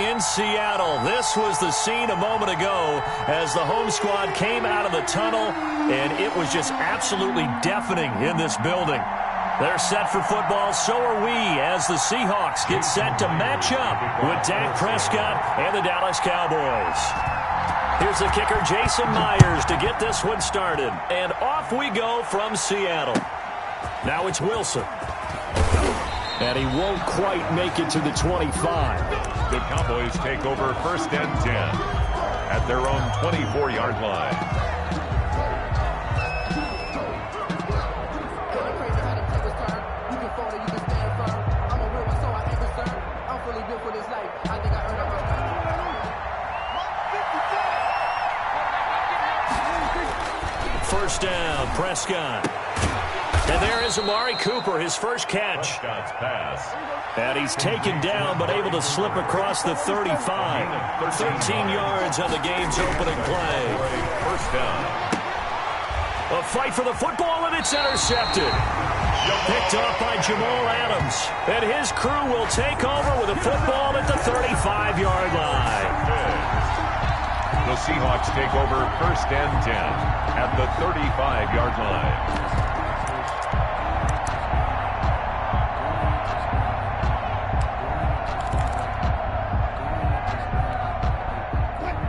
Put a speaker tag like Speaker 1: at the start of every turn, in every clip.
Speaker 1: in Seattle. This was the scene a moment ago as the home squad came out of the tunnel, and it was just absolutely deafening in this building. They're set for football, so are we, as the Seahawks get set to match up with Dak Prescott and the Dallas Cowboys. Here's the kicker, Jason Myers, to get this one started. And off we go from Seattle. Now it's Wilson. And he won't quite make it to the 25.
Speaker 2: The Cowboys take over 1st and 10 at their own 24-yard line.
Speaker 1: First down, Prescott. And there is Amari Cooper, his first catch. And he's taken down, but able to slip across the 35. 13 yards on the game's opening play.
Speaker 2: First down.
Speaker 1: A fight for the football, and it's intercepted. Picked off by Jamal Adams. And his crew will take over with a football at the 35-yard line.
Speaker 2: The Seahawks take over 1st and 10 at the 35-yard line.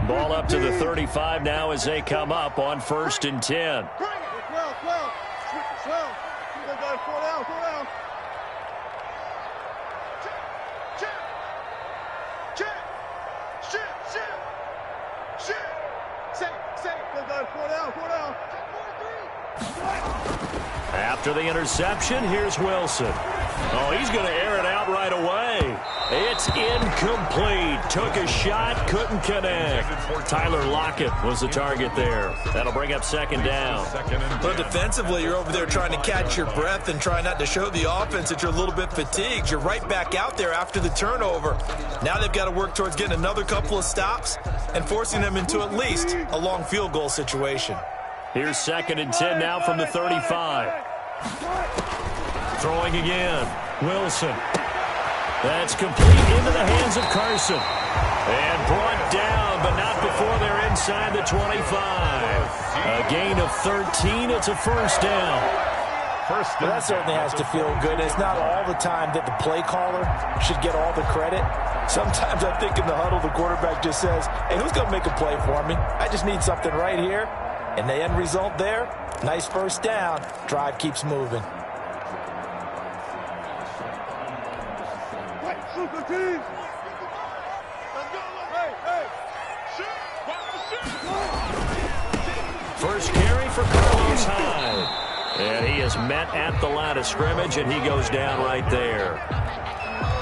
Speaker 1: Ball up to the 35 now as they come up on 1st and 10. After the interception, here's Wilson. Oh, he's going to air it out right away. It's incomplete. Took a shot, couldn't connect. Tyler Lockett was the target there. That'll bring up 2nd down.
Speaker 3: But defensively, you're over there trying to catch your breath and try not to show the offense that you're a little bit fatigued. You're right back out there after the turnover. Now they've got to work towards getting another couple of stops and forcing them into at least a long field goal situation.
Speaker 1: Here's 2nd and 10 now from the 35. Throwing again. Wilson. That's complete into the hands of Carson. And brought down, but not before they're inside the 25. A gain of 13. It's a first down.
Speaker 3: Well, that certainly has to feel good. It's not all the time that the play caller should get all the credit. Sometimes I think in the huddle, the quarterback just says, hey, who's going to make a play for me? I just need something right here. And the end result there, nice first down. Drive keeps moving.
Speaker 1: First carry for Carlos Hyde. And he is met at the line of scrimmage, and he goes down right there.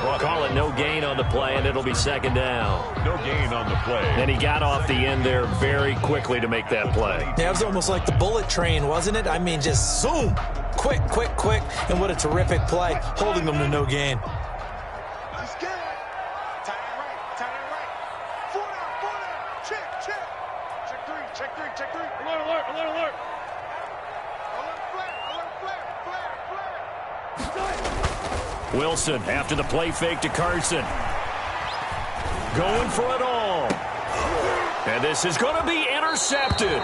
Speaker 1: We'll call it no gain on the play, and it'll be 2nd down.
Speaker 2: No gain on the play.
Speaker 1: And he got off the end there very quickly to make that play.
Speaker 3: Yeah, it was almost like the bullet train, wasn't it? I mean, just zoom. Quick, quick, quick. And what a terrific play, holding them to no gain.
Speaker 1: Wilson after the play fake to Carson. Going for it all. And this is going to be intercepted.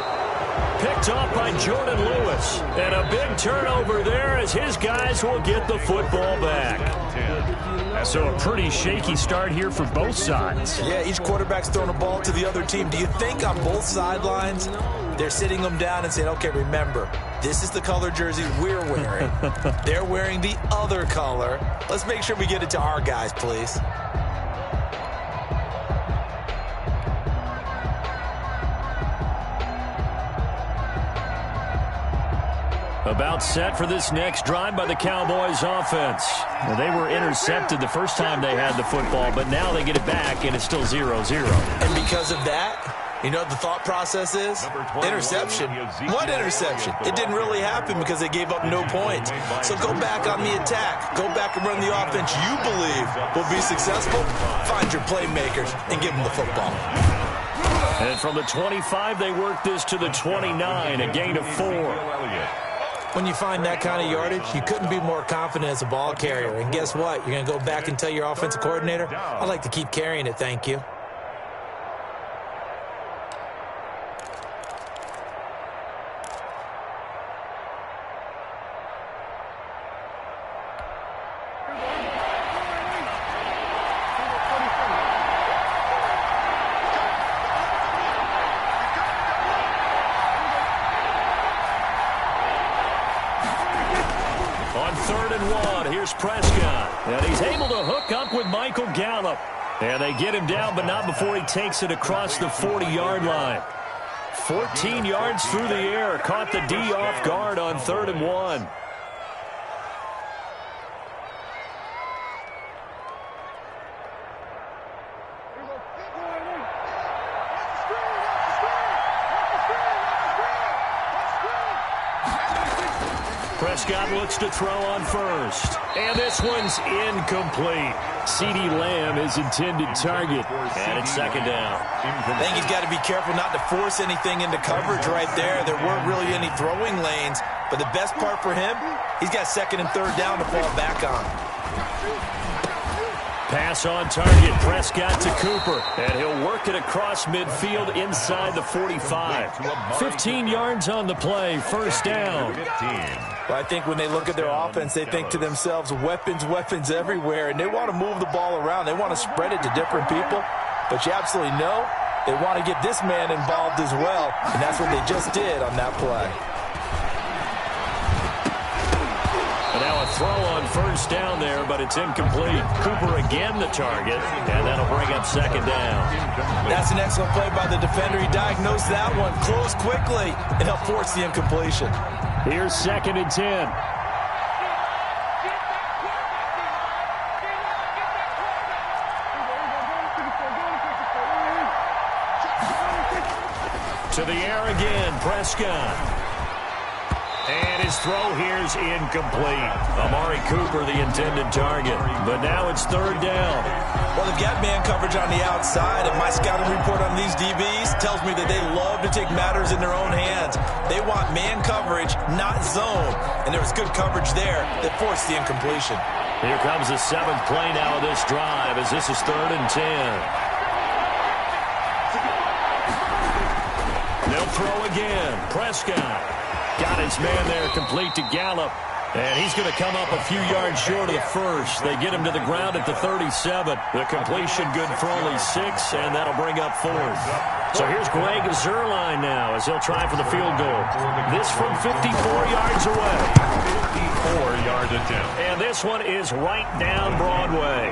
Speaker 1: Picked off by Jordan Lewis. And a big turnover there as his guys will get the football back. So a pretty shaky start here for both sides.
Speaker 3: Yeah, each quarterback's throwing a ball to the other team. Do you think on both sidelines they're sitting them down and saying, okay, remember, this is the color jersey we're wearing. They're wearing the other color. Let's make sure we get it to our guys, please.
Speaker 1: About set for this next drive by the Cowboys offense. Well, they were intercepted the first time they had the football, but now they get it back, and it's still 0-0.
Speaker 3: And because of that, you know what the thought process is? Interception. What interception? It didn't really happen because they gave up no points. So go back on the attack. Go back and run the offense you believe will be successful. Find your playmakers and give them the football.
Speaker 1: And from the 25, they work this to the 29, a gain of 4.
Speaker 3: When you find that kind of yardage, you couldn't be more confident as a ball carrier. And guess what? You're going to go back and tell your offensive coordinator, I'd like to keep carrying it, thank you.
Speaker 1: On 3rd and 1, here's Prescott. And he's able to hook up with Michael Gallup. And they get him down, but not before he takes it across the 40-yard line. 14 yards through the air. Caught the D off guard on 3rd and 1. Prescott looks to throw on first. And this one's incomplete. CeeDee Lamb is intended target. And it's 2nd down.
Speaker 3: I think he's got to be careful not to force anything into coverage right there. There weren't really any throwing lanes. But the best part for him, he's got 2nd and 3rd down to fall back on.
Speaker 1: Pass on target. Prescott to Cooper. And he'll work it across midfield inside the 45. 15 yards on the play. 1st down.
Speaker 3: Well, I think when they look at their offense, they think to themselves, weapons, weapons everywhere. And they want to move the ball around. They want to spread it to different people. But you absolutely know they want to get this man involved as well. And that's what they just did on that play.
Speaker 1: And now a throw on 1st down there, but it's incomplete. Cooper again the target, and that'll bring up 2nd down.
Speaker 3: That's an excellent play by the defender. He diagnosed that one, closed quickly, and helped force the incompletion.
Speaker 1: Here's 2nd and 10. To the air again, Prescott. And his throw here is incomplete. Amari Cooper, the intended target. But now it's 3rd down.
Speaker 3: Well, they've got man coverage on the outside, and my scouting report on these DBs tells me that they love to take matters in their own hands. They want man coverage, not zone. And there was good coverage there that forced the incompletion.
Speaker 1: Here comes the 7th play now of this drive as this is 3rd and 10. They'll throw again. Prescott. Got his man there complete to Gallup. And he's going to come up a few yards short of the first. They get him to the ground at the 37. The completion good for only 6, and that'll bring up 4th. So here's Greg Zuerlein now as he'll try for the field goal. This from 54 yards away.
Speaker 2: 54-yard attempt.
Speaker 1: And this one is right down Broadway.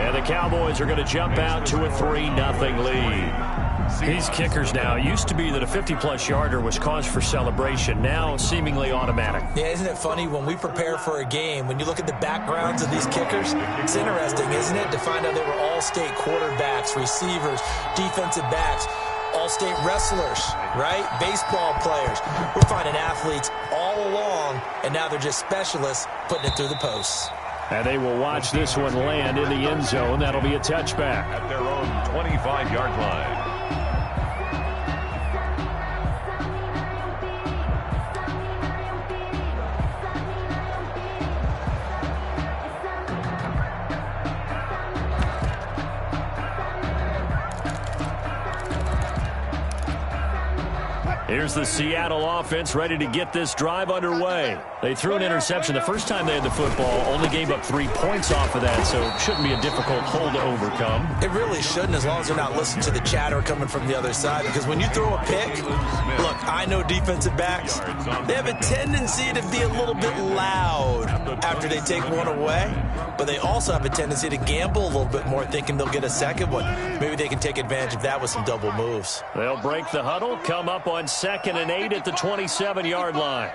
Speaker 1: And the Cowboys are going to jump out to a 3-0 lead. These kickers now, it used to be that a 50-plus yarder was cause for celebration, now seemingly automatic.
Speaker 3: Yeah, isn't it funny when we prepare for a game, when you look at the backgrounds of these kickers, it's interesting, isn't it, to find out they were all-state quarterbacks, receivers, defensive backs, all-state wrestlers, right? Baseball players. We're finding athletes all along, and now they're just specialists putting it through the posts.
Speaker 1: And they will watch this one land in the end zone. That'll be a touchback.
Speaker 2: At their own 25-yard line.
Speaker 1: Here's the Seattle offense ready to get this drive underway. They threw an interception the first time they had the football, only gave up 3 points off of that, so it shouldn't be a difficult hole to overcome.
Speaker 3: It really shouldn't, as long as they're not listening to the chatter coming from the other side, because when you throw a pick, look, I know defensive backs, they have a tendency to be a little bit loud after they take one away, but they also have a tendency to gamble a little bit more, thinking they'll get a second one. Maybe they can take advantage of that with some double moves.
Speaker 1: They'll break the huddle, come up on 2nd and 8 at the 27-yard line.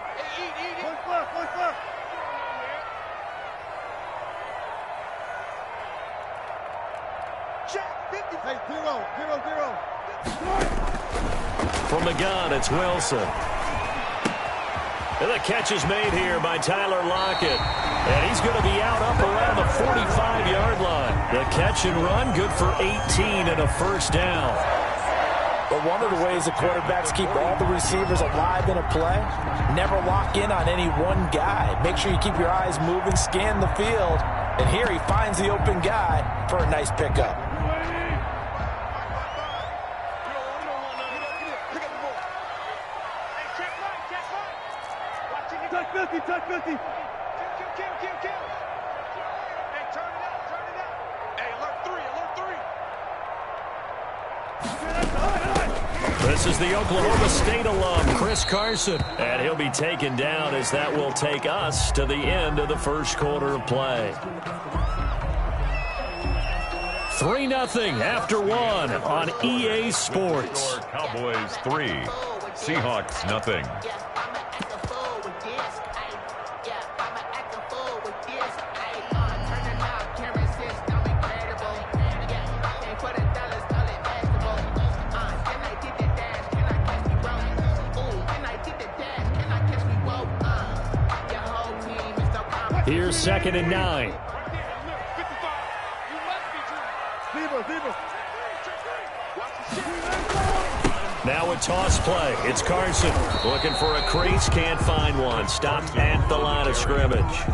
Speaker 1: From the gun, it's Wilson. And the catch is made here by Tyler Lockett. And he's going to be out up around the 45-yard line. The catch and run, good for 18 and a 1st down.
Speaker 3: But one of the ways the quarterbacks keep all the receivers alive in a play, never lock in on any one guy. Make sure you keep your eyes moving, scan the field, and here he finds the open guy for a nice pickup.
Speaker 4: Touch 50. Kill. Hey, turn it up. Hey, alert 3.
Speaker 1: This is the Oklahoma State alum, Chris Carson. And he'll be taken down as that will take us to the end of the first quarter of play. 3-0 after one on EA Sports.
Speaker 2: Cowboys 3, Seahawks nothing.
Speaker 1: Here's 2nd and 9. Now a toss play. It's Carson looking for a crease, can't find one. Stopped at the line of scrimmage.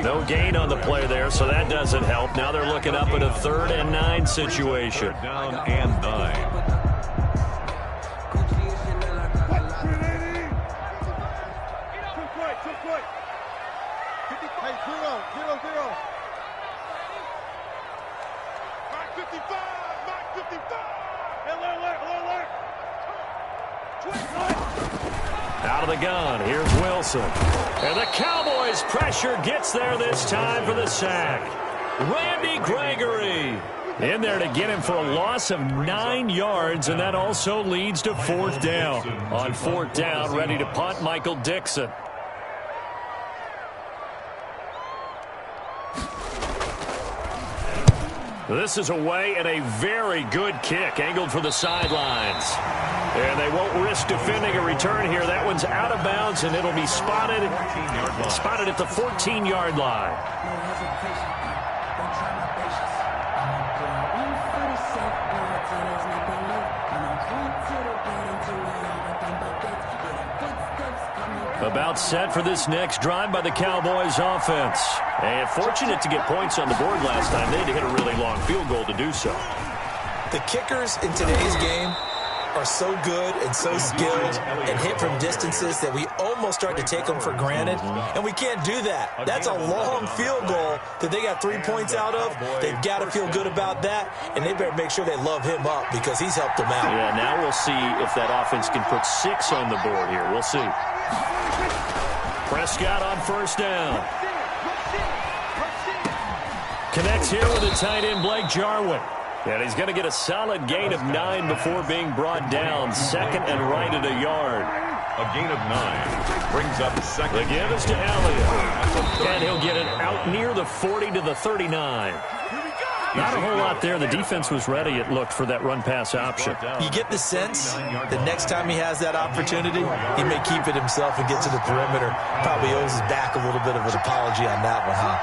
Speaker 1: No gain on the play there, so that doesn't help. Now they're looking up at a 3rd and 9 situation.
Speaker 2: Down and 9.
Speaker 1: Out of the gun, here's Wilson. And the Cowboys' pressure gets there this time for the sack. Randy Gregory in there to get him for a loss of 9 yards, and that also leads to 4th down. On 4th down, ready to punt, Michael Dixon. This is away and a very good kick, angled for the sidelines. And they won't risk defending a return here. That one's out of bounds, and it'll be spotted at the 14-yard line. About set for this next drive by the Cowboys offense. And fortunate to get points on the board last time. They had to hit a really long field goal to do so.
Speaker 3: The kickers in today's game are so good and so skilled and hit from distances that we almost start to take them for granted, and we can't do that. That's a long field goal that they got 3 points out of. They've got to feel good about that, and they better make sure they love him up because he's helped them out.
Speaker 1: Yeah, now we'll see if that offense can put 6 on the board here. We'll see. Prescott on 1st down. Connects here with the tight end, Blake Jarwin. And he's going to get a solid gain of 9 before being brought down. 2nd and right at a yard.
Speaker 2: A gain of 9 brings up 2nd.
Speaker 1: The give is to Elliott. And he'll get it out near the 40 to the 39. Not a whole lot there. The defense was ready, it looked, for that run-pass option.
Speaker 3: You get the sense that next time he has that opportunity, he may keep it himself and get to the perimeter. Probably owes his back a little bit of an apology on that one, huh?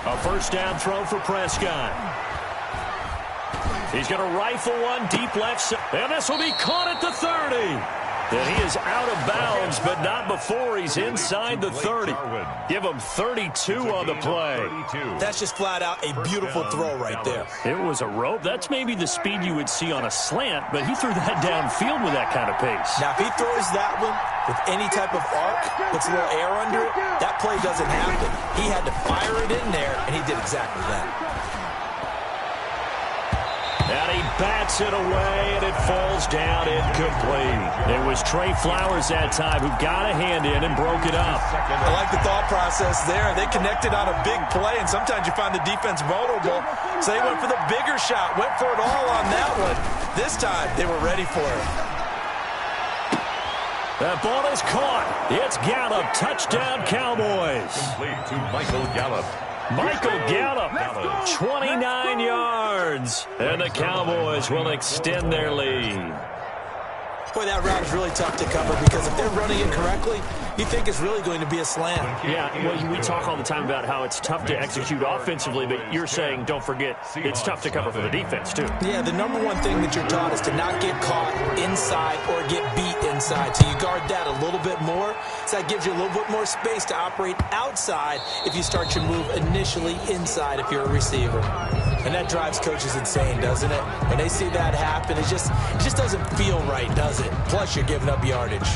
Speaker 1: A 1st down throw for Prescott. He's going to rifle one deep left side. And this will be caught at the 30. And he is out of bounds, but not before he's inside the 30. Give him 32 on the play.
Speaker 3: That's just flat out a beautiful throw right there.
Speaker 1: It was a rope. That's maybe the speed you would see on a slant, but he threw that downfield with that kind of pace.
Speaker 3: Now, if he throws that one with any type of arc, puts a little air under it, that play doesn't happen. He had to fire it in there, and he did exactly that.
Speaker 1: And he bats it away, and it falls down incomplete. It was Trey Flowers that time who got a hand in and broke it up.
Speaker 3: I like the thought process there. They connected on a big play, and sometimes you find the defense vulnerable. So they went for the bigger shot, went for it all on that one. This time, they were ready for it.
Speaker 1: That ball is caught. It's Gallup. Touchdown, Cowboys.
Speaker 2: Complete to Michael Gallup.
Speaker 1: Michael Gallup, 29 yards. And the Cowboys will extend their lead.
Speaker 3: Boy, that route is really tough to cover because if they're running it correctly, you think it's really going to be a slam.
Speaker 1: Yeah, well, we talk all the time about how it's tough to execute offensively, but you're saying, don't forget, it's tough to cover for the defense, too.
Speaker 3: Yeah, the number one thing that you're taught is to not get caught inside or get beat inside. So you guard that a little bit more. So that gives you a little bit more space to operate outside if you start your move initially inside if you're a receiver. And that drives coaches insane, doesn't it? When they see that happen, it just doesn't feel right, does it? Plus, you're giving up yardage.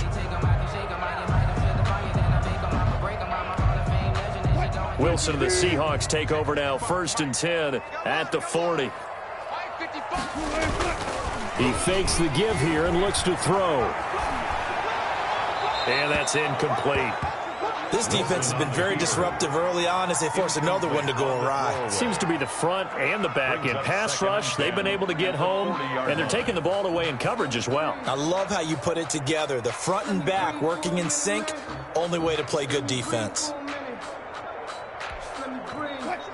Speaker 1: Wilson and the Seahawks take over now, 1st and 10 at the 40. He fakes the give here and looks to throw. And that's incomplete.
Speaker 3: This defense has been very disruptive early on as they force another one to go awry.
Speaker 1: Seems to be the front and the back in pass rush. They've been able to get home, and they're taking the ball away in coverage as well.
Speaker 3: I love how you put it together. The front and back working in sync, only way to play good defense.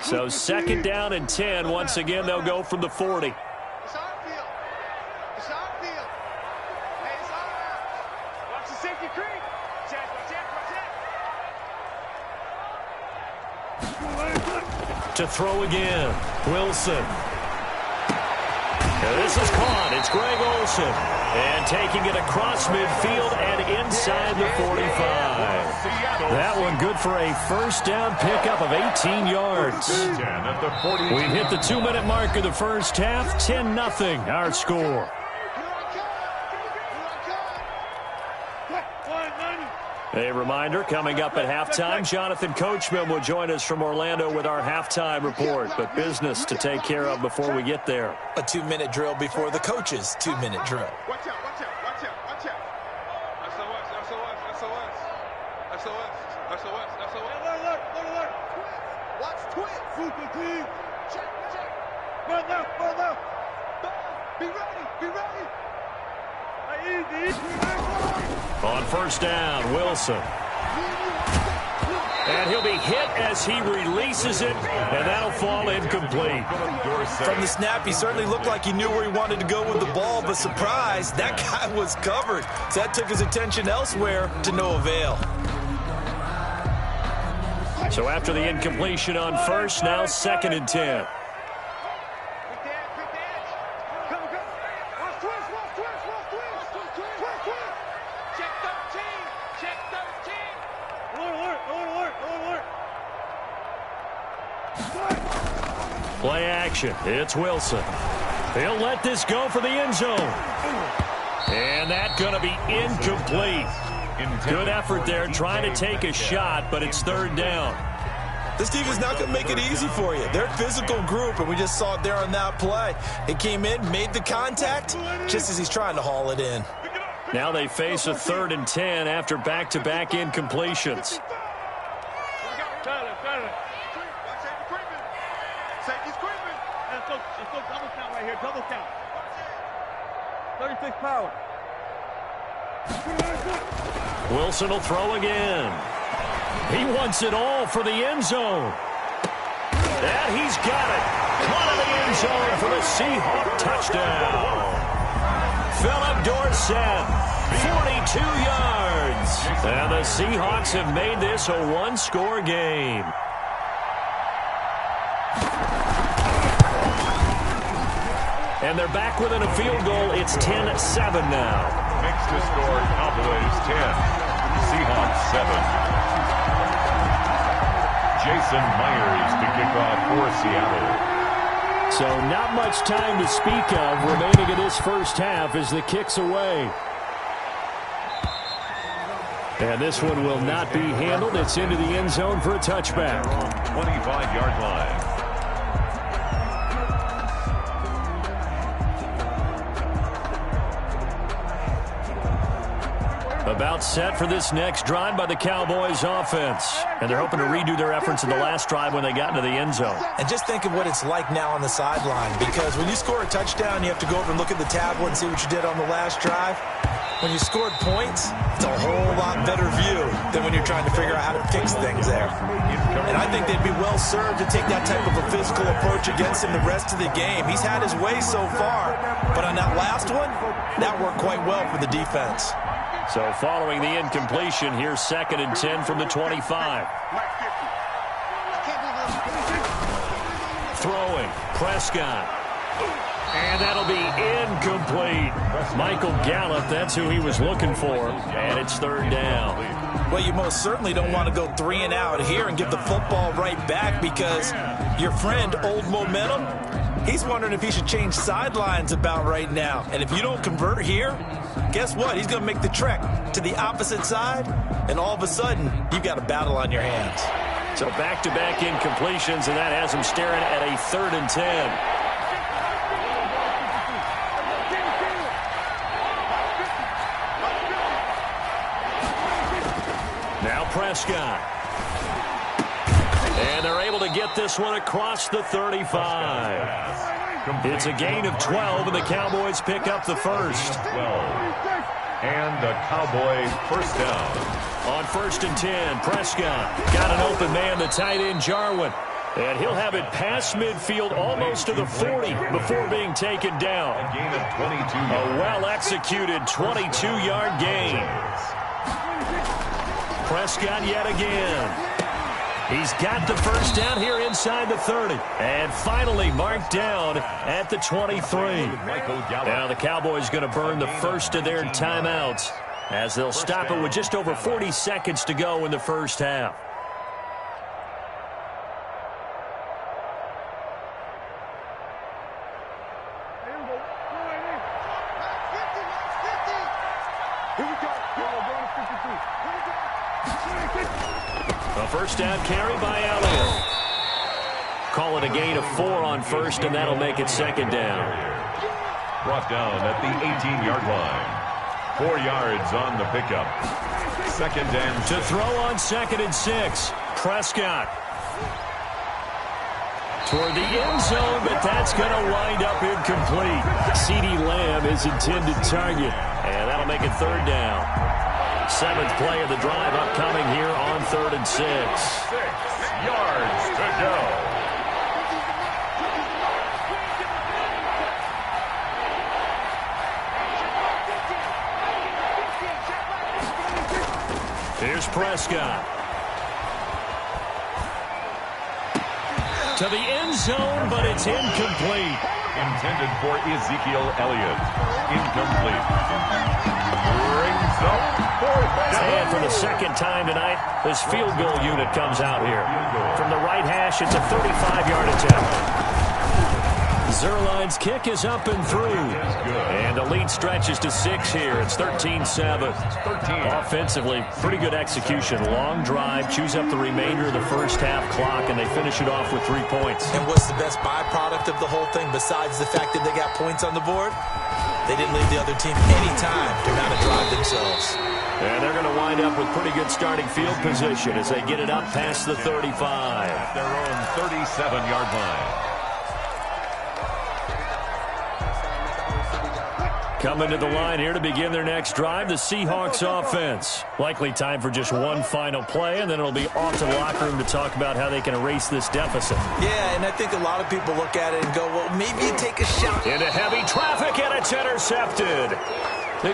Speaker 1: So 2nd down and 10. Once again, they'll go from the 40.
Speaker 4: It's on field. It's on field. Hey, it's on out. Watch the safety creep. Check, watch it.
Speaker 1: To throw again, Wilson. Now this is caught. It's Greg Olsen. And taking it across midfield and inside the 45. That one good for a 1st down pickup of 18 yards. We've hit the 2-minute mark of the first half. 10-0 our score. A reminder, coming up at halftime, Jonathan Coachman will join us from Orlando with our halftime report. But business to take care of before we get there.
Speaker 3: A 2-minute drill before the coach's 2-minute drill.
Speaker 4: Watch out, watch out, watch out, watch out. SOS. Alert. Watch twit. Super team. Check. Run left. Be ready. Easy.
Speaker 1: On 1st down, Wilson. And he'll be hit as he releases it, and that'll fall incomplete.
Speaker 3: From the snap, he certainly looked like he knew where he wanted to go with the ball, but surprise, that guy was covered. So that took his attention elsewhere to no avail.
Speaker 1: So after the incompletion on 1st, now 2nd and 10. Play action. It's Wilson. He'll let this go for the end zone. And that's going to be incomplete. Good effort there trying to take a shot, but it's 3rd down.
Speaker 3: This team is not going to make it easy for you. They're a physical group, and we just saw it there on that play. It came in, made the contact, just as he's trying to haul it in.
Speaker 1: Now they face a 3rd and 10 after back-to-back incompletions.
Speaker 4: Safety's creeping. Let's go double count right here. Double count. 36 power.
Speaker 1: Wilson will throw again. He wants it all for the end zone. And he's got it. Caught in the end zone for the Seahawk touchdown. Philip Dorsett, 42 yards. And the Seahawks have made this a 1-score game. And they're back within a field goal. It's 10-7 now.
Speaker 2: Mixed to score, Cowboys 10, Seahawks 7. Jason Myers to kick off for Seattle.
Speaker 1: So not much time to speak of remaining in this first half as the kick's away. And this one will not be handled. It's into the end zone for a touchback.
Speaker 2: 25-yard line.
Speaker 1: About set for this next drive by the Cowboys offense. And they're hoping to redo their efforts in the last drive when they got into the end zone.
Speaker 3: And just think of what it's like now on the sideline, because when you score a touchdown, you have to go over and look at the tablet and see what you did on the last drive. When you scored points, it's a whole lot better view than when you're trying to figure out how to fix things there. And I think they'd be well served to take that type of a physical approach against him the rest of the game. He's had his way so far, but on that last one, that worked quite well for the defense.
Speaker 1: So following the incompletion, here's 2nd and 10 from the 25. Throwing, Prescott. And that'll be incomplete. Michael Gallup, that's who he was looking for. And it's 3rd down.
Speaker 3: Well, you most certainly don't want to go 3 and out here and give the football right back, because your friend, Old Momentum, he's wondering if he should change sidelines about right now. And if you don't convert here, guess what? He's going to make the trek to the opposite side, and all of a sudden, you've got a battle on your hands.
Speaker 1: So back-to-back incompletions, and that has him staring at a 3rd and 10. Now Prescott. And they're able to get this one across the 35. It's a gain of 12, and the Cowboys pick up the first.
Speaker 2: 12. And the Cowboys first down.
Speaker 1: On 1st and 10, Prescott got an open man, the tight end Jarwin. And he'll have it past midfield almost to the 40 before being taken down.
Speaker 2: A gain of 22 yards.
Speaker 1: A well-executed 22-yard gain. Prescott yet again. He's got the first down here inside the 30. And finally marked down at the 23. Now the Cowboys going to burn the first of their timeouts, as they'll stop it with just over 40 seconds to go in the first half. A first down carry by Elliott. Call it a gain of 4 on 1st, and that'll make it 2nd down.
Speaker 2: Brought down at the 18-yard line. 4 yards on the pickup. 2nd and
Speaker 1: to throw on 2nd and 6. Prescott toward the end zone, but that's going to wind up incomplete. CeeDee Lamb is intended target, and that'll make it 3rd down. 7th play of the drive upcoming here on 3rd and 6.
Speaker 2: 6 yards to go.
Speaker 1: Here's Prescott. To the end zone, but it's incomplete.
Speaker 2: Intended for Ezekiel Elliott. Incomplete. Brings up 4th down.
Speaker 1: And for the 2nd time tonight, this field goal unit comes out here. From the right hash, it's a 35-yard attempt. Zerline's kick is up and through. And the lead stretches to 6 here. It's 13-7. Offensively, pretty good execution. Long drive, chews up the remainder of the first half clock, and they finish it off with 3 points.
Speaker 3: And what's the best byproduct of the whole thing besides the fact that they got points on the board? They didn't leave the other team any time to mount a drive themselves.
Speaker 1: And they're going to wind up with pretty good starting field position as they get it up past the 35.
Speaker 2: At their own 37-yard line.
Speaker 1: Coming to the line here to begin their next drive, the Seahawks offense. Likely time for just one final play, and then it'll be off to the locker room to talk about how they can erase this deficit.
Speaker 3: Yeah, and I think a lot of people look at it and go, well, maybe you take a shot.
Speaker 1: Into heavy traffic, and it's intercepted.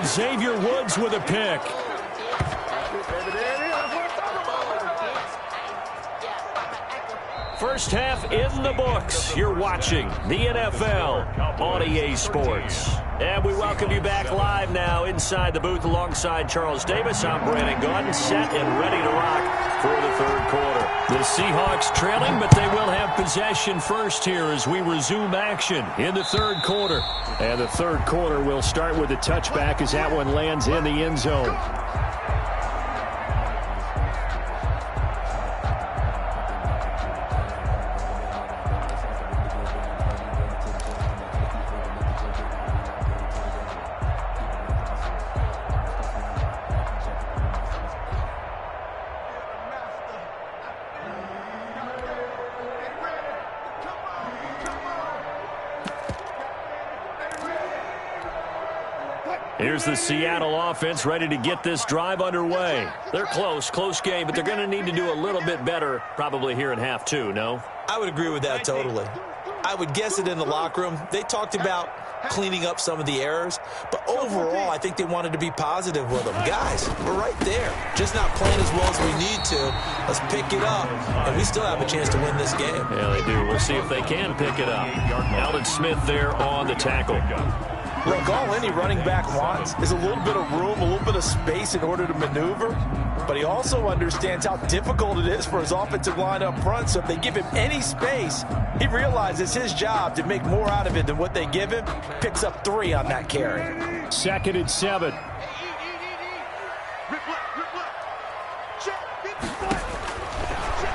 Speaker 1: Xavier Woods with a pick. First half in the books. You're watching the NFL on EA Sports. And we welcome you back live now inside the booth alongside Charles Davis. I'm Brandon Gaudin, set and ready to rock for the 3rd quarter. The Seahawks trailing, but they will have possession first here as we resume action in the 3rd quarter. And the 3rd quarter will start with a touchback as that one lands in the end zone. Here's the Seattle offense ready to get this drive underway. They're close game, but they're going to need to do a little bit better probably here in half 2, no?
Speaker 3: I would agree with that totally. I would guess it in the locker room. They talked about cleaning up some of the errors. But overall, I think they wanted to be positive with them. Guys, we're right there. Just not playing as well as we need to. Let's pick it up, and we still have a chance to win this game.
Speaker 1: Yeah, they do. We'll see if they can pick it up. Alden Smith there on the tackle.
Speaker 3: Look, all any running back wants is a little bit of room, a little bit of space in order to maneuver. But he also understands how difficult it is for his offensive line up front. So if they give him any space, he realizes his job to make more out of it than what they give him. Picks up 3 on that carry.
Speaker 1: 2nd and 7.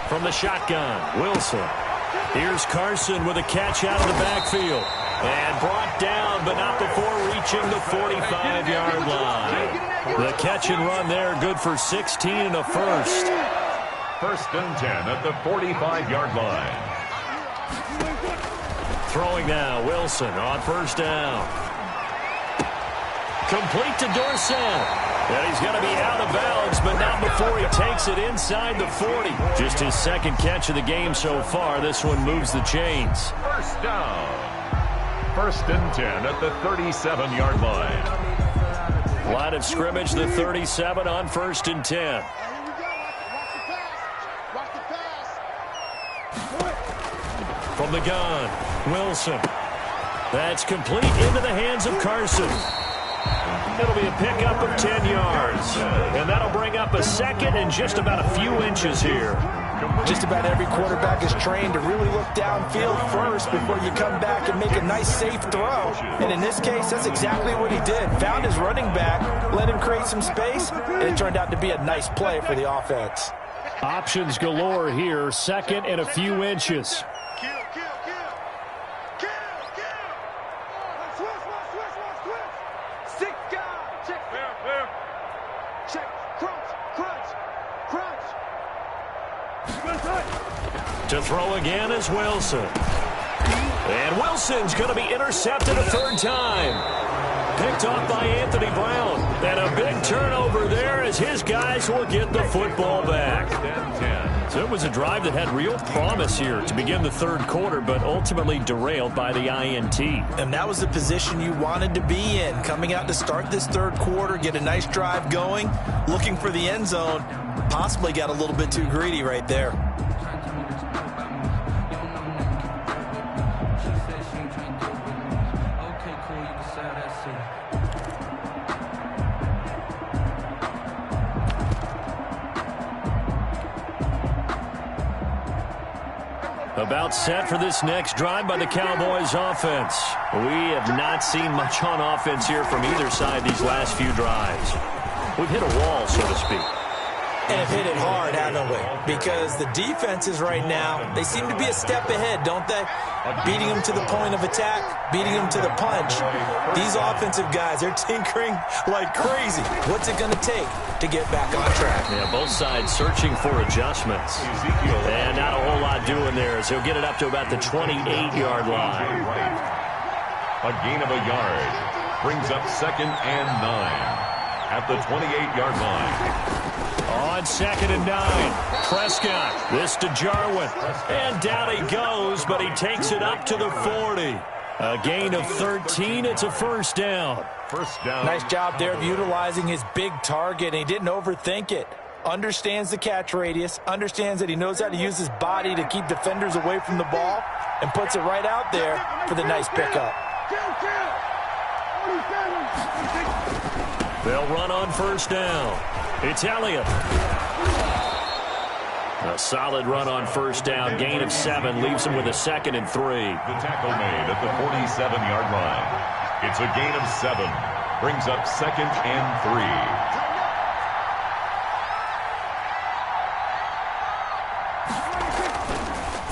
Speaker 1: From the shotgun, Wilson. Here's Carson with a catch out of the backfield. And brought down, but not before reaching the 45-yard line. The catch and run there, good for 16 and a first.
Speaker 2: 1st and 10 at the 45-yard line.
Speaker 1: Throwing now, Wilson on 1st down. Complete to Dorsett. And he's going to be out of bounds, but not before he takes it inside the 40. Just his 2nd catch of the game so far. This one moves the chains.
Speaker 2: 1st down. 1st and 10 at the 37-yard line.
Speaker 1: Line of scrimmage, the 37 on 1st and 10. From the gun, Wilson. That's complete into the hands of Carson. It'll be a pickup of 10 yards. And that'll bring up a 2nd and just about a few inches here.
Speaker 3: Just about every quarterback is trained to really look downfield first before you come back and make a nice, safe throw. And in this case, that's exactly what he did. Found his running back, let him create some space, and it turned out to be a nice play for the offense.
Speaker 1: Options galore here. 2nd and a few inches. To throw again is Wilson. And Wilson's going to be intercepted a 3rd time. Picked off by Anthony Brown. And a big turnover there as his guys will get the football back. So it was a drive that had real promise here to begin the 3rd quarter, but ultimately derailed by the INT.
Speaker 3: And that was the position you wanted to be in. Coming out to start this 3rd quarter, get a nice drive going, looking for the end zone. Possibly got a little bit too greedy right there.
Speaker 1: About set for this next drive by the Cowboys offense. We have not seen much on offense here from either side these last few drives. We've hit a wall, so to speak.
Speaker 3: And have hit it hard, haven't we? Because the defenses right now, they seem to be a step ahead, don't they? Beating them to the point of attack, beating them to the punch. These offensive guys, they're tinkering like crazy. What's it going to take to get back on track?
Speaker 1: Yeah, both sides searching for adjustments. And not a whole lot doing there as he'll get it up to about the 28-yard line.
Speaker 2: A gain of a yard brings up 2nd and 9 at the 28-yard line.
Speaker 1: On 2nd and 9, Prescott. This to Jarwin. And down he goes, but he takes it up to the 40. A gain of 13. It's a 1st down.
Speaker 2: 1st down.
Speaker 3: Nice job there of utilizing his big target, and he didn't overthink it. Understands the catch radius, understands that he knows how to use his body to keep defenders away from the ball, and puts it right out there for the nice pickup.
Speaker 1: They'll run on 1st down. It's Elliott. A solid run on 1st down. Gain of 7 leaves him with a 2nd and 3.
Speaker 2: The tackle made at the 47-yard line. It's a gain of 7. Brings up 2nd and 3.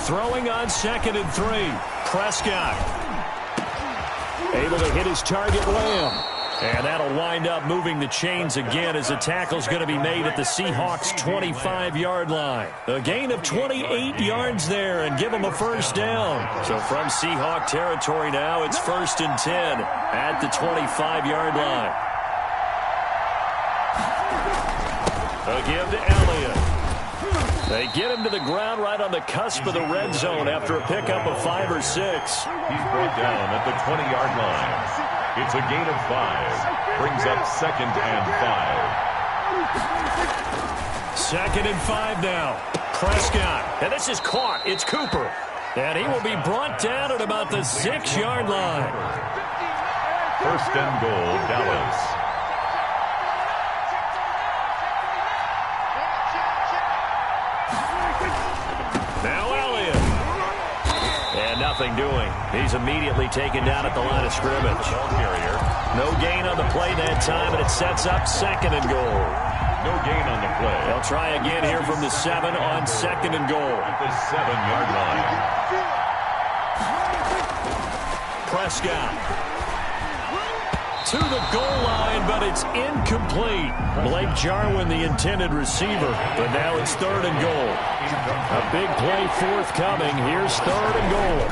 Speaker 1: Throwing on 2nd and 3. Prescott. Able to hit his target, Lamb. And that'll wind up moving the chains again as the tackle's going to be made at the Seahawks' 25-yard line. A gain of 28 yards there and give them a 1st down. So from Seahawk territory now, it's 1st and 10 at the 25-yard line. A give to Elliott. They get him to the ground right on the cusp of the red zone after a pickup of 5 or 6.
Speaker 2: He's brought down at the 20-yard line. It's a gain of 5. Brings up 2nd and 5.
Speaker 1: 2nd and 5 now. Prescott. And this is caught. It's Cooper. And he will be brought down at about the 6-yard line.
Speaker 2: 1st and goal, Dallas.
Speaker 1: Now Elliott. And nothing doing. He's immediately taken down at the line of scrimmage. No gain on the play that time, and it sets up 2nd and goal.
Speaker 2: No gain on the play.
Speaker 1: They'll try again here from the 7 on 2nd and goal.
Speaker 2: At the 7-yard line.
Speaker 1: Prescott to the goal line, but it's incomplete. Blake Jarwin, the intended receiver, but now it's 3rd and goal. A big play forthcoming. Here's 3rd and goal.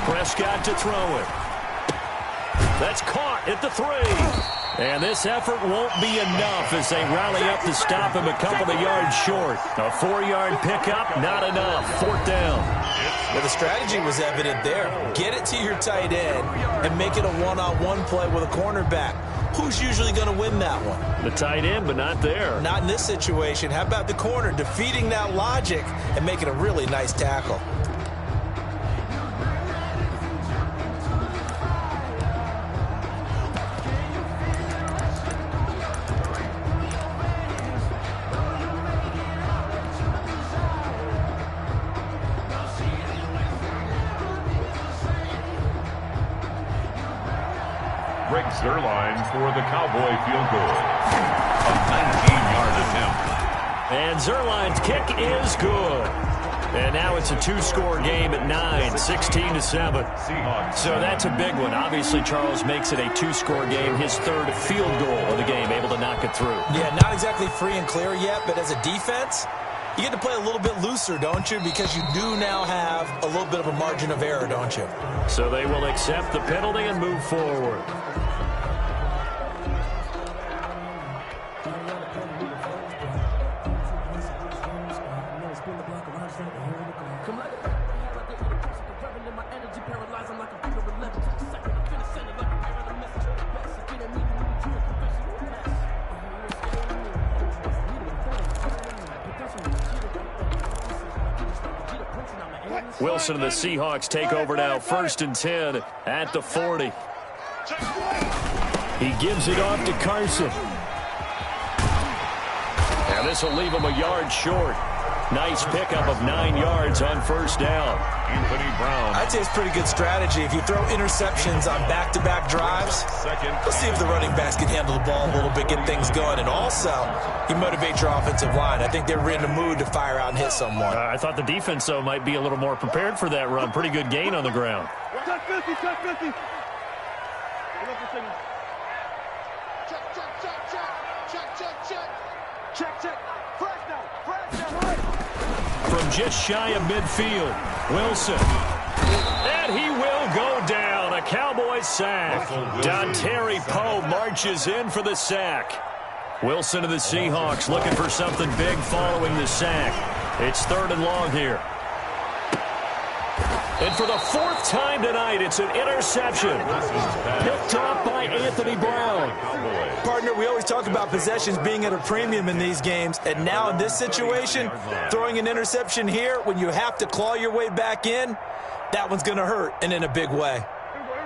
Speaker 1: Prescott to throw it. That's caught at the 3. And this effort won't be enough as they rally up to stop him a couple of yards short. A 4-yard pickup, not enough. 4th down.
Speaker 3: Well, the strategy was evident there. Get it to your tight end and make it a one-on-one play with a cornerback. Who's usually going to win that one?
Speaker 1: The tight end, but not there.
Speaker 3: Not in this situation. How about the corner defeating that logic and making a really nice tackle?
Speaker 2: Greg Zuerlein for the Cowboy field goal. A 19-yard attempt.
Speaker 1: And Zuerlein's kick is good. And now it's a 2-score game at 9, 16-7. So that's a big one. Obviously, Charles makes it a 2-score game, his 3rd field goal of the game, able to knock it through.
Speaker 3: Yeah, not exactly free and clear yet, but as a defense, you get to play a little bit looser, don't you? Because you do now have a little bit of a margin of error, don't you?
Speaker 1: So they will accept the penalty and move forward. Wilson and the Seahawks take over now, 1st and 10 at the 40. He gives it off to Carson. And this will leave him a yard short. Nice pickup of 9 yards on 1st down.
Speaker 2: Anthony Brown.
Speaker 3: I'd say it's pretty good strategy. If you throw interceptions on back-to-back drives, let's see if the running backs can handle the ball a little bit, get things going. And also, you motivate your offensive line. I think they're in the mood to fire out and hit someone.
Speaker 1: I thought the defense, though, might be a little more prepared for that run. Pretty good gain on the ground.
Speaker 4: Check 50, check 50. Check, check, check, check, check. Check, check. Fresh down, right.
Speaker 1: From just shy of midfield, Wilson. And he will go down. A Cowboys sack. Dontari Poe marches in for the sack. Wilson and the Seahawks looking for something big following the sack. It's 3rd and long here. And for the 4th time tonight, it's an interception. Picked up by Anthony Brown.
Speaker 3: Partner, we always talk about possessions being at a premium in these games, and now in this situation, throwing an interception here when you have to claw your way back in, that one's going to hurt, and in a big way.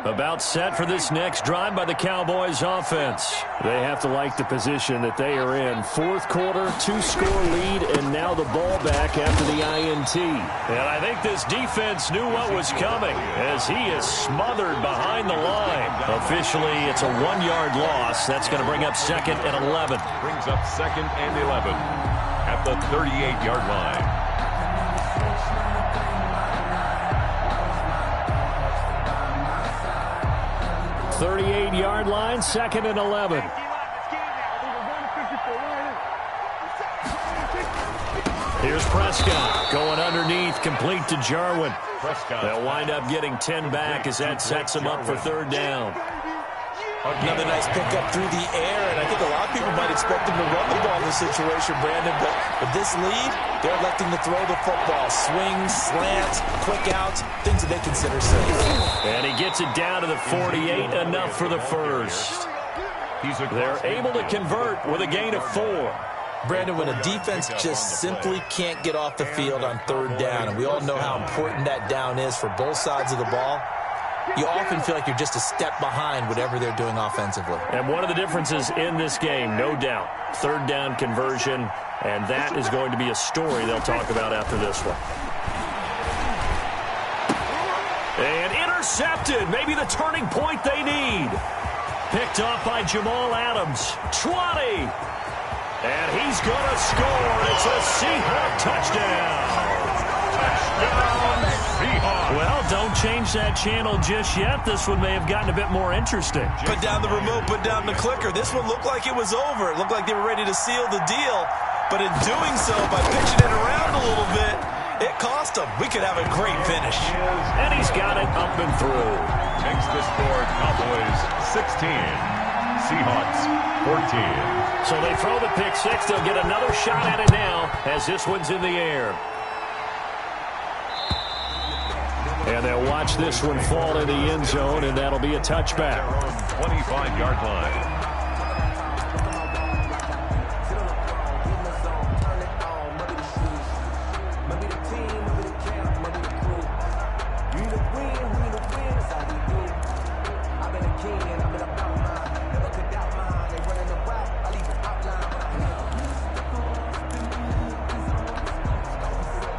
Speaker 1: About set for this next drive by the Cowboys offense. They have to like the position that they are in. 4th quarter, 2-score lead, and now the ball back after the INT. And I think this defense knew what was coming as he is smothered behind the line. Officially, it's a 1-yard loss. That's going to bring up 2nd and 11.
Speaker 2: Brings up 2nd and 11 at the 38-yard line.
Speaker 1: 38-yard line, 2nd and 11. Here's Prescott going underneath, complete to Jarwin. They'll wind up getting 10 back as that sets him up for 3rd down.
Speaker 3: Another nice pickup through the air, and I think a lot of people might expect him to run the ball in this situation, Brandon, but with this lead, they're electing to throw the football. Swings, slants, quick outs, things that they consider safe.
Speaker 1: And he gets it down to the 48, enough for the first. They're able to convert with a gain of 4.
Speaker 3: Brandon, when a defense just simply can't get off the field on third down, and we all know how important that down is for both sides of the ball, you often feel like you're just a step behind whatever they're doing offensively.
Speaker 1: And one of the differences in this game, no doubt, third down conversion, and that is going to be a story they'll talk about after this one. And intercepted, maybe the turning point they need. Picked off by Jamal Adams, 20. And he's going to score. It's a Seahawk touchdown. Touchdown, Seahawks. Well, don't change that channel just yet. This one may have gotten a bit more interesting.
Speaker 3: Put down the remote, put down the clicker. This one looked like it was over. It looked like they were ready to seal the deal. But in doing so, by pitching it around a little bit, it cost them. We could have a great finish.
Speaker 1: And he's got it up and through.
Speaker 2: Makes the score Cowboys 16, Seahawks 14.
Speaker 1: So they throw the pick six. They'll get another shot at it now as this one's in the air. And they'll watch this one fall in the end zone, and that'll be a touchback.
Speaker 2: 25-yard line.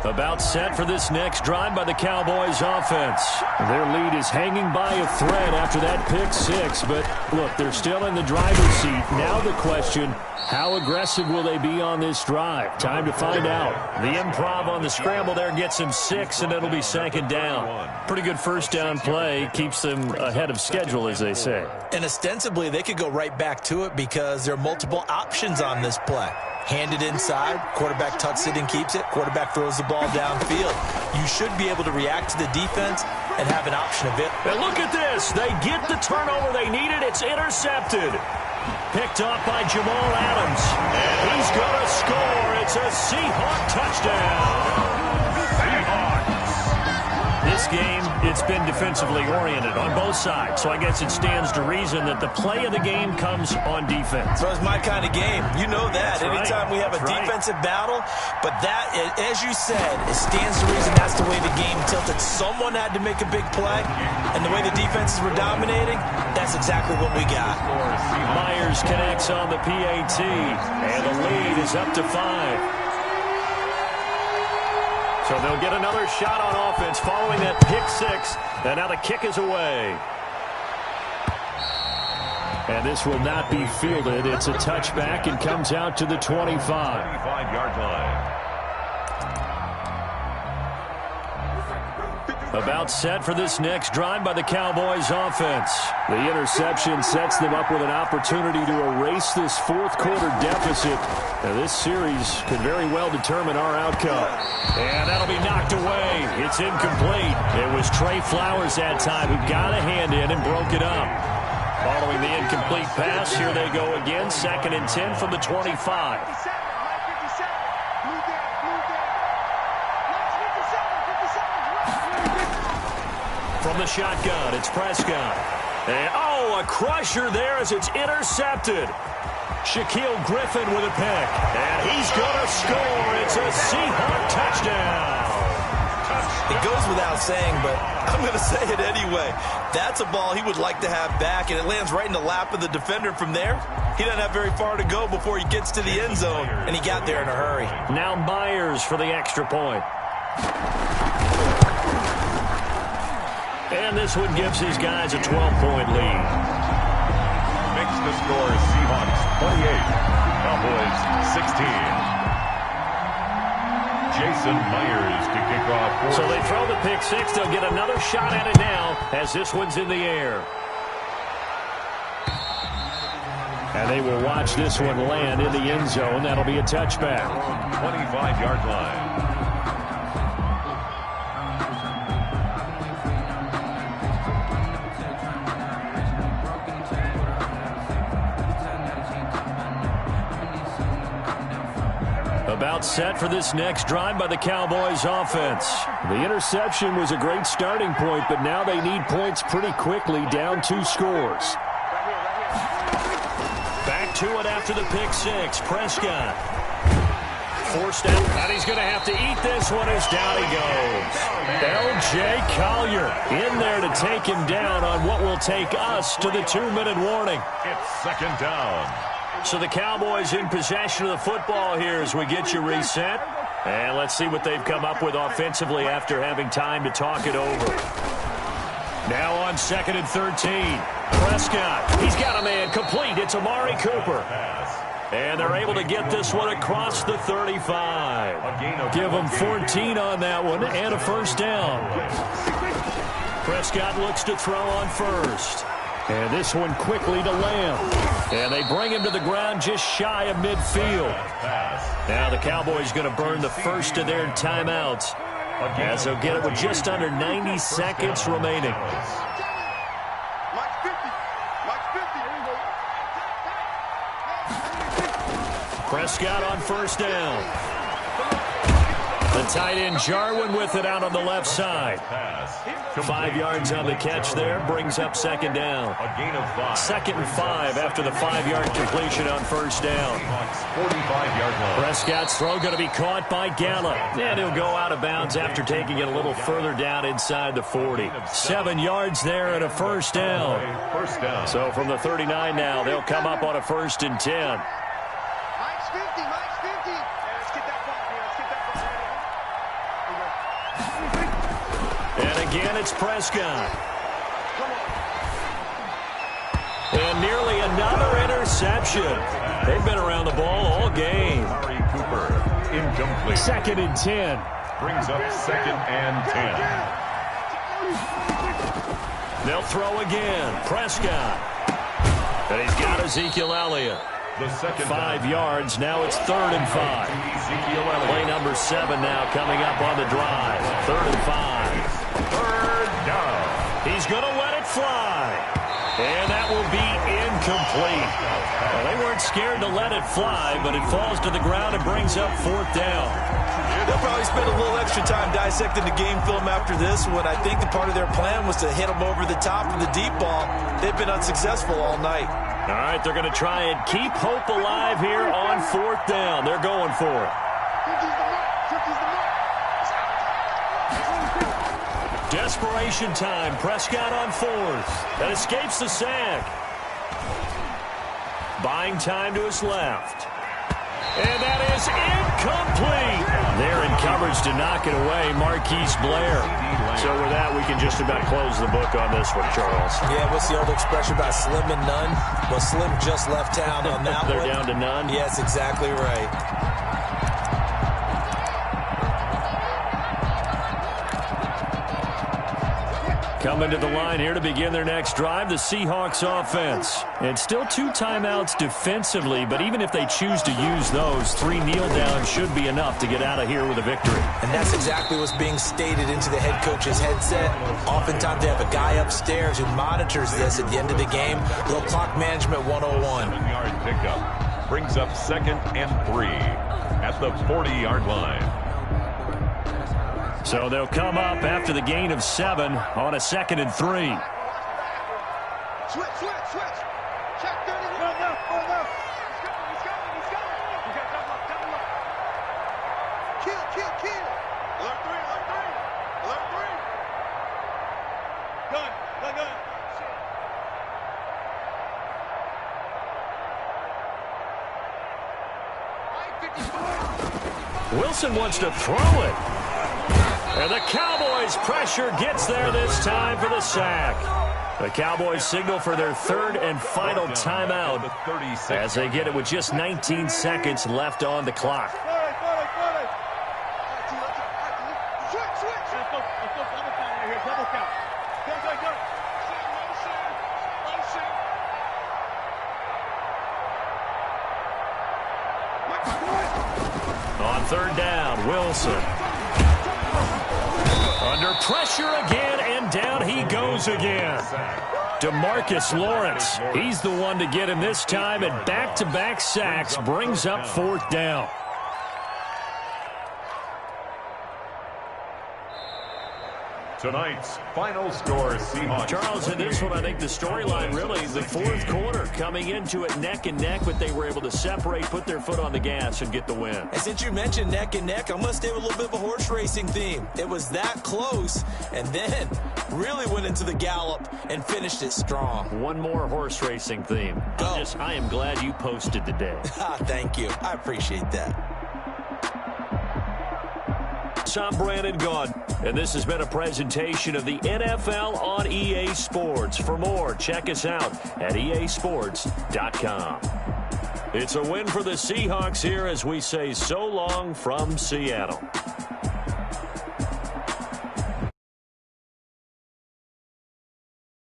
Speaker 1: About set for this next drive by the Cowboys offense. Their lead is hanging by a thread after that pick six, but look, they're still in the driver's seat. Now the question, how aggressive will they be on this drive? Time to find out. The improv on the scramble there gets them 6, and it'll be second down. Pretty good first down play. Keeps them ahead of schedule, as they say.
Speaker 3: And ostensibly, they could go right back to it because there are multiple options on this play. Handed inside, quarterback tucks it and keeps it, quarterback throws the ball downfield. You should be able to react to the defense and have an option of it.
Speaker 1: And look at this. They get the turnover they needed. It's intercepted. Picked off by Jamal Adams. And he's going to score. It's a Seahawk touchdown. Seahawks. This game, it's been defensively oriented on both sides. So I guess it stands to reason that the play of the game comes on defense.
Speaker 3: So it's my kind of game. You know that.
Speaker 1: That's
Speaker 3: Anytime
Speaker 1: right.
Speaker 3: we have a
Speaker 1: That's
Speaker 3: defensive battle. But that, as you said, it stands to reason that's the way the game tilted. Someone had to make a big play. And the way the defenses were dominating, that's exactly what we got.
Speaker 1: Myers connects on the PAT. And the lead is up to 5. So they'll get another shot on offense following that pick six. And now the kick is away. And this will not be fielded. It's a touchback and comes out to the 25.
Speaker 2: 25-yard line.
Speaker 1: About set for this next drive by the Cowboys offense. The interception sets them up with an opportunity to erase this fourth quarter deficit. Now, this series could very well determine our outcome. And that'll be knocked away. It's incomplete. It was Trey Flowers that time who got a hand in and broke it up. Following the incomplete pass, here they go again. 2nd and 10 from the 25. From the shotgun, it's Prescott. And, a crusher there as it's intercepted. Shaquille Griffin with a pick. And he's going to score. It's a Seahawk touchdown.
Speaker 3: It goes without saying, but I'm going to say it anyway. That's a ball he would like to have back, and it lands right in the lap of the defender from there. He doesn't have very far to go before he gets to the end zone, and he got there in a hurry.
Speaker 1: Now Myers for the extra point. And this one gives these guys a 12-point lead.
Speaker 2: Makes the score Seahawks 28, Cowboys 16. Jason Myers to kick off.
Speaker 1: So they throw the pick six. They'll get another shot at it now as this one's in the air. And they will watch this one land in the end zone. That'll be a touchback.
Speaker 2: 25-yard line.
Speaker 1: About set for this next drive by the Cowboys offense. The interception was a great starting point, but now they need points pretty quickly, down 2 scores. Back to it after the pick 6. Prescott. Forced out, and he's going to have to eat this one as down he goes. L.J. Collier in there to take him down on what will take us to the 2-minute warning.
Speaker 2: It's second down.
Speaker 1: So the Cowboys in possession of the football here as we get you reset. And let's see what they've come up with offensively after having time to talk it over. Now on 2nd and 13. Prescott, he's got a man complete. It's Amari Cooper. And they're able to get this one across the 35. Give them 14 on that one and a first down. Prescott looks to throw on first. And this one quickly to Lamb. And they bring him to the ground just shy of midfield. Now the Cowboys going to burn the first of their timeouts, as they'll get it with just under 90 seconds remaining. Prescott on first down. The tight end Jarwin with it out on the left side. 5 yards on the catch there, brings up second down. 2nd and 5 after the 5-yard completion on first down.
Speaker 2: 45-yard line.
Speaker 1: Prescott's throw going to be caught by Gallup. And he'll go out of bounds after taking it a little further down inside the 40. 7 yards there and a first down.
Speaker 2: First down.
Speaker 1: So from the 39 now, they'll come up on a 1st and 10.
Speaker 4: Mike's 50, Mike's 50. Let's get that ball here. Let's get that ball.
Speaker 1: And again, it's Prescott. And nearly another interception. They've been around the ball all game.
Speaker 2: Amari Cooper, incomplete.
Speaker 1: 2nd and 10.
Speaker 2: Brings up 2nd and 10.
Speaker 1: They'll throw again. Prescott. And he's got Ezekiel Elliott.
Speaker 2: The second
Speaker 1: 5 yards. Now it's 3rd and 5. Play number 7 now coming up on the drive. 3rd and 5.
Speaker 2: 3rd down.
Speaker 1: He's going to let it fly. And that will be incomplete. Well, they weren't scared to let it fly, but it falls to the ground and brings up 4th down.
Speaker 3: They'll probably spend a little extra time dissecting the game film after this one. I think the part of their plan was to hit them over the top of the deep ball. They've been unsuccessful all night.
Speaker 1: All right, they're going to try and keep hope alive here on 4th down. They're going for it. Desperation time. Prescott on 4th. That escapes the sack. Buying time to his left. And that is incomplete. They're in coverage to knock it away. Marquise Blair. So with that, we can just about close the book on this one, Charles.
Speaker 3: Yeah, what's the old expression about slim and none? Well, Slim just left town on that
Speaker 1: They're
Speaker 3: one.
Speaker 1: down to none?
Speaker 3: Yes, exactly right.
Speaker 1: Coming to the line here to begin their next drive, the Seahawks offense. And still 2 timeouts defensively, but even if they choose to use those, 3 kneel downs should be enough to get out of here with a victory.
Speaker 3: And that's exactly what's being stated into the head coach's headset. Oftentimes they have a guy upstairs who monitors this at the end of the game. Little clock management 101.
Speaker 2: 7-yard pickup. Brings up 2nd and 3 at the 40-yard line.
Speaker 1: So they'll come up after the gain of 7 on a 2nd and 3.
Speaker 4: Switch. Check 30. He's coming. Double up. Kill. Alert 3. Gun.
Speaker 1: Wilson wants to throw it. And the Cowboys pressure gets there this time for the sack. The Cowboys signal for their 3rd and final timeout as they get it with just 19 seconds left on the clock. On 3rd down, Wilson. Under pressure again, and down he goes again. DeMarcus Lawrence, he's the one to get him this time, and back-to-back sacks brings up 4th down.
Speaker 2: Tonight's final score, Seahawks.
Speaker 1: Charles, in this one, I think the storyline really, the fourth quarter, coming into it neck and neck, but they were able to separate, put their foot on the gas, and get the win.
Speaker 3: And since you mentioned neck and neck, I'm going to stay with a little bit of a horse racing theme. It was that close, and then really went into the gallop and finished it strong.
Speaker 1: One more horse racing theme. I am glad you posted today.
Speaker 3: Thank you. I appreciate that.
Speaker 1: I'm Brandon Gaudin, and this has been a presentation of the NFL on EA Sports. For more, check us out at easports.com. It's a win for the Seahawks here as we say so long from Seattle.